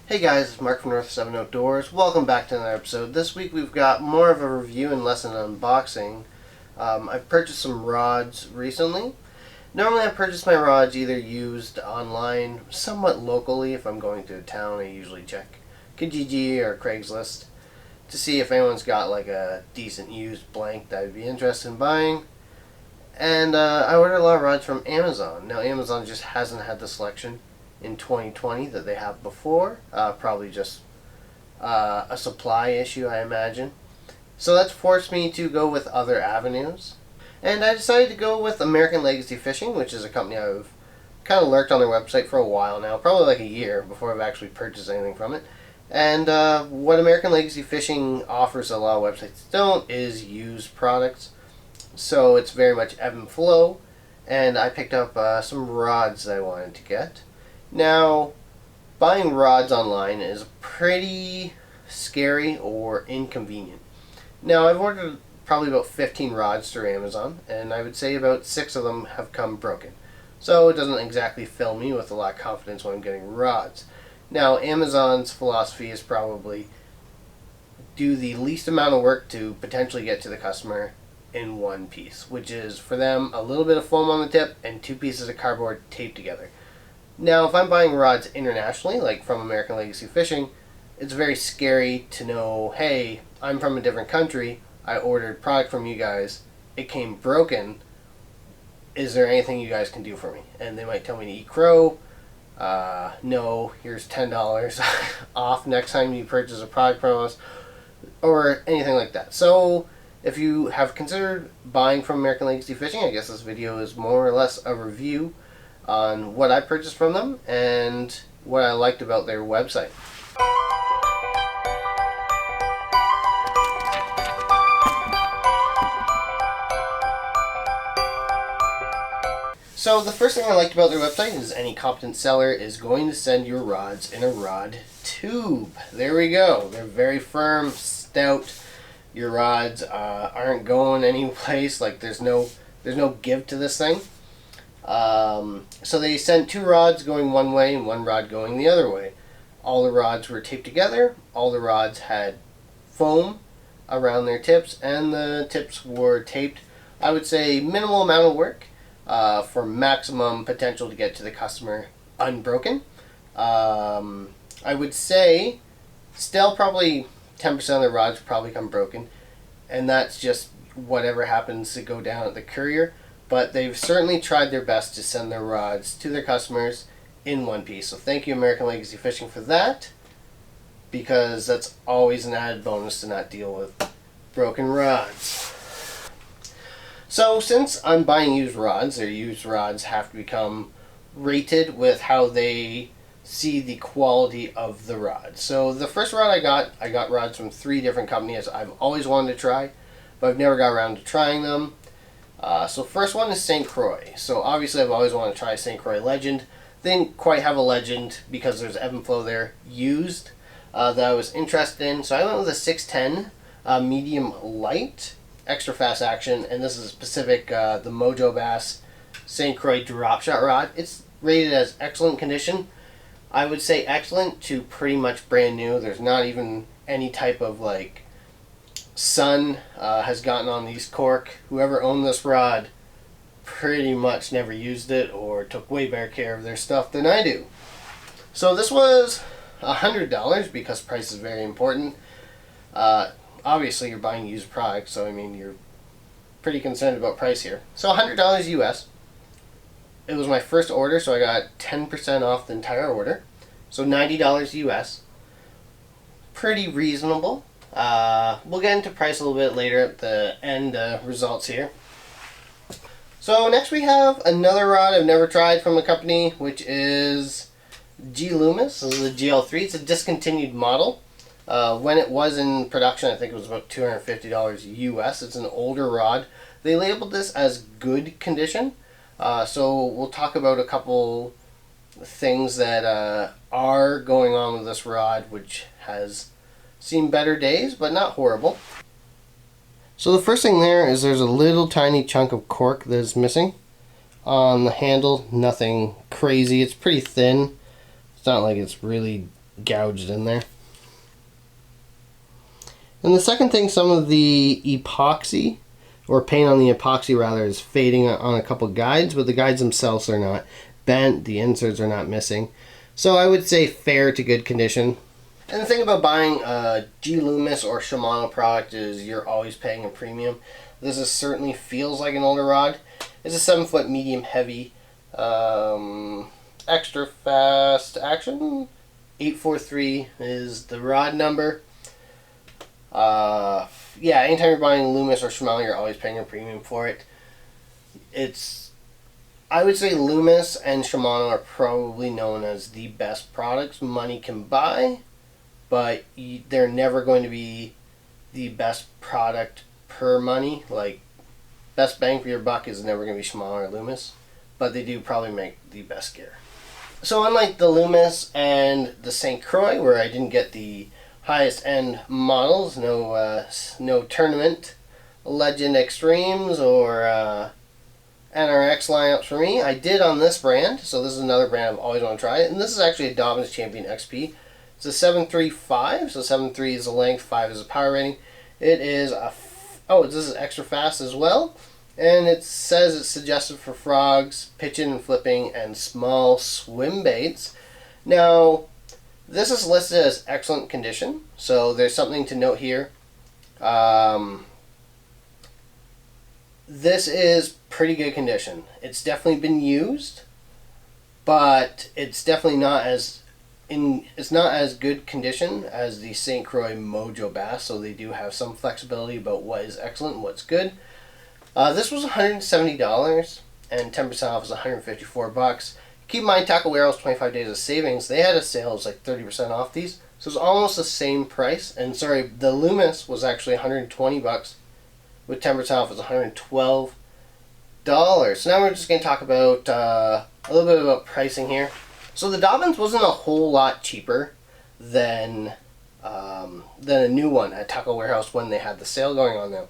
Hey guys, it's Mark from North 7 Outdoors. Welcome back to another episode. This week we've got more of a review and less an unboxing. I've purchased some rods recently. Normally I purchase my rods either used online, somewhat locally. If I'm going to a town, I usually check Kijiji or Craigslist to see if anyone's got like a decent used blank that I'd be interested in buying. And I ordered a lot of rods from Amazon. Now Amazon just hasn't had the selection in 2020 that they have before. Probably just a supply issue, I imagine. So that's forced me to go with other avenues. And I decided to go with American Legacy Fishing, which is a company I've kind of lurked on their website for a while now, probably like a year before I've actually purchased anything from it. And what American Legacy Fishing offers a lot of websites don't is used products. So it's very much ebb and flow. And I picked up some rods that I wanted to get. Now, buying rods online is pretty scary or inconvenient. Now, I've ordered probably about 15 rods through Amazon, and I would say about 6 of them have come broken. So it doesn't exactly fill me with a lot of confidence when I'm getting rods. Now, Amazon's philosophy is probably do the least amount of work to potentially get to the customer in one piece, which is for them a little bit of foam on the tip and 2 pieces of cardboard taped together. Now, if I'm buying rods internationally, like from American Legacy Fishing, it's very scary to know, hey, I'm from a different country, I ordered product from you guys, it came broken, is there anything you guys can do for me? And they might tell me to eat crow, no, here's $10 off next time you purchase a product from us, or anything like that. So, if you have considered buying from American Legacy Fishing, I guess this video is more or less a review on what I purchased from them and what I liked about their website. So the first thing I liked about their website is any competent seller is going to send your rods in a rod tube. There we go. They're very firm, stout. Your rods aren't going any place. Like there's no give to this thing. So they sent 2 rods going one way and 1 rod going the other way. All the rods were taped together. All the rods had foam around their tips, and the tips were taped, I would say, minimal amount of work for maximum potential to get to the customer unbroken. I would say still probably 10% of the rods probably come broken, and that's just whatever happens to go down at the courier. But they've certainly tried their best to send their rods to their customers in one piece. So thank you, American Legacy Fishing, for that, because that's always an added bonus to not deal with broken rods. So since I'm buying used rods, their used rods have to become rated with how they see the quality of the rod. So the first rod I got rods from 3 different companies I've always wanted to try, but I've never got around to trying them. So first one is St. Croix. So obviously I've always wanted to try St. Croix Legend. They didn't quite have a Legend because there's ebb and flow there used that I was interested in. So I went with a 610 medium light, extra fast action, and this is specific the Mojo Bass St. Croix drop shot rod. It's rated as excellent condition. I would say excellent to pretty much brand new. There's not even any type of like sun has gotten on these cork. Whoever owned this rod pretty much never used it or took way better care of their stuff than I do. So this was $100 because price is very important. Obviously you're buying used products, so I mean you're pretty concerned about price here. So $100 US. It was my first order, so I got 10% off the entire order. So $90 US. Pretty reasonable. We'll get into price a little bit later at the end results here. So next we have another rod I've never tried from a company, which is G Loomis. This is the GL3. It's a discontinued model. When it was in production, I think it was about $250 US. It's an older rod. They labeled this as good condition. So we'll talk about a couple things that are going on with this rod, which has seen better days, but not horrible. So the first thing there is there's a little tiny chunk of cork that is missing on the handle. Nothing crazy. It's pretty thin. It's not like it's really gouged in there. And the second thing, some of the epoxy, or paint on the epoxy rather, is fading on a couple guides, but the guides themselves are not bent, the inserts are not missing. So I would say fair to good condition. And the thing about buying a G Loomis or Shimano product is you're always paying a premium. This certainly feels like an older rod. It's a 7-foot medium heavy, extra fast action. 843 is the rod number. Yeah, anytime you're buying Loomis or Shimano, you're always paying a premium for it. I would say Loomis and Shimano are probably known as the best products money can buy, but they're never going to be the best product per money. Like, best bang for your buck is never going to be Shimano or Loomis, but they do probably make the best gear. So unlike the Loomis and the St. Croix, where I didn't get the highest end models, no tournament legend extremes or NRX lineups for me, I did on this brand. So this is another brand I've always wanted to try, and this is actually a Dobyns Champion XP. It's a 7.35, so 7.3 is the length, 5 is the power rating. It is this is extra fast as well, and it says it's suggested for frogs, pitching and flipping, and small swim baits. Now, this is listed as excellent condition, so there's something to note here. This is pretty good condition. It's definitely been used, but it's definitely it's not as good condition as the St. Croix Mojo Bass, so they do have some flexibility about what is excellent and what's good. This was $170, and 10% off is $154. Keep in mind, Tackle Warehouse 25 days of savings. They had a sale, it was like 30% off these, so it's almost the same price. And sorry, the Loomis was actually $120. With 10% off, it's $112. So now we're just going to talk about a little bit about pricing here. So the Dobyns wasn't a whole lot cheaper than a new one at Tackle Warehouse when they had the sale going on now.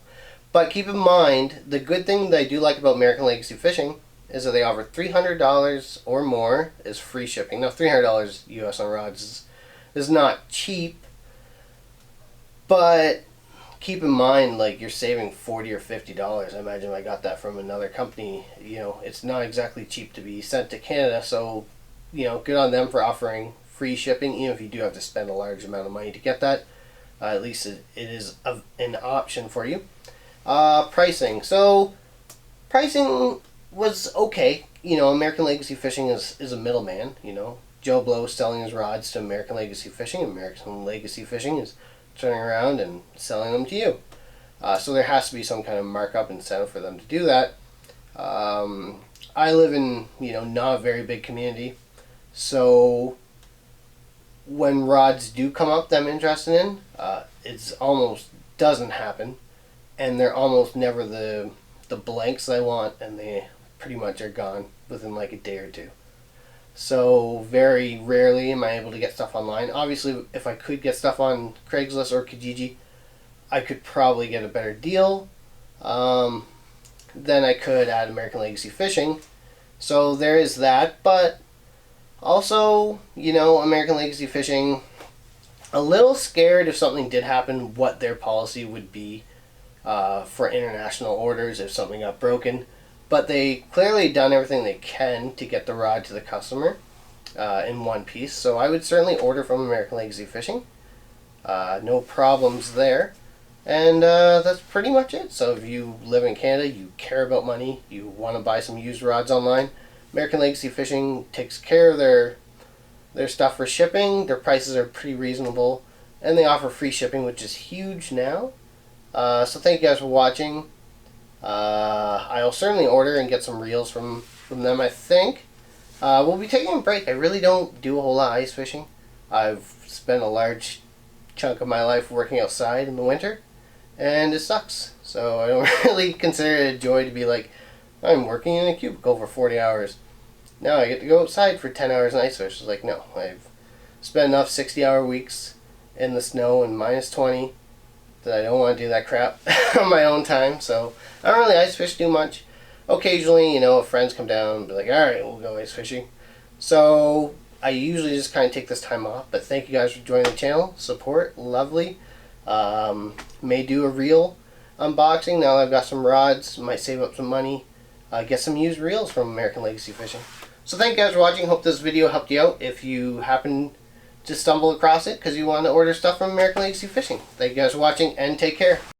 But keep in mind, the good thing that I do like about American Legacy Fishing is that they offer $300 or more is free shipping. Now, $300 US on rods is not cheap, but keep in mind, like, you're saving $40 or $50. I imagine if I got that from another company, it's not exactly cheap to be sent to Canada. So, good on them for offering free shipping, even if you do have to spend a large amount of money to get that. At least it is an option for you. Pricing. So, pricing was okay. American Legacy Fishing is a middleman. Joe Blow is selling his rods to American Legacy Fishing. American Legacy Fishing is turning around and selling them to you. So there has to be some kind of markup incentive for them to do that. I live in, not a very big community. So when rods do come up that I'm interested in, it's almost doesn't happen. And they're almost never the blanks I want, and they pretty much are gone within like a day or two. So very rarely am I able to get stuff online. Obviously, if I could get stuff on Craigslist or Kijiji, I could probably get a better deal than I could at American Legacy Fishing. So there is that. But also, American Legacy Fishing, a little scared if something did happen, what their policy would be for international orders if something got broken. But they clearly done everything they can to get the rod to the customer in one piece. So I would certainly order from American Legacy Fishing. No problems there. And that's pretty much it. So if you live in Canada, you care about money, you want to buy some used rods online, American Legacy Fishing takes care of their stuff for shipping. Their prices are pretty reasonable. And they offer free shipping, which is huge now. So thank you guys for watching. I'll certainly order and get some reels from them, I think. We'll be taking a break. I really don't do a whole lot of ice fishing. I've spent a large chunk of my life working outside in the winter, and it sucks. So I don't really consider it a joy to be like, I'm working in a cubicle for 40 hours. Now I get to go outside for 10 hours and ice fish. It's like, no, I've spent enough 60-hour weeks in the snow and minus 20 that I don't want to do that crap on my own time. So I don't really ice fish too much. Occasionally, if friends come down and be like, alright, we'll go ice fishing. So I usually just kind of take this time off, but thank you guys for joining the channel. Support, lovely. May do a reel unboxing now that I've got some rods. Might save up some money. Get some used reels from American Legacy Fishing. So thank you guys for watching. Hope this video helped you out if you happen to stumble across it because you want to order stuff from American Legacy Fishing. Thank you guys for watching and take care.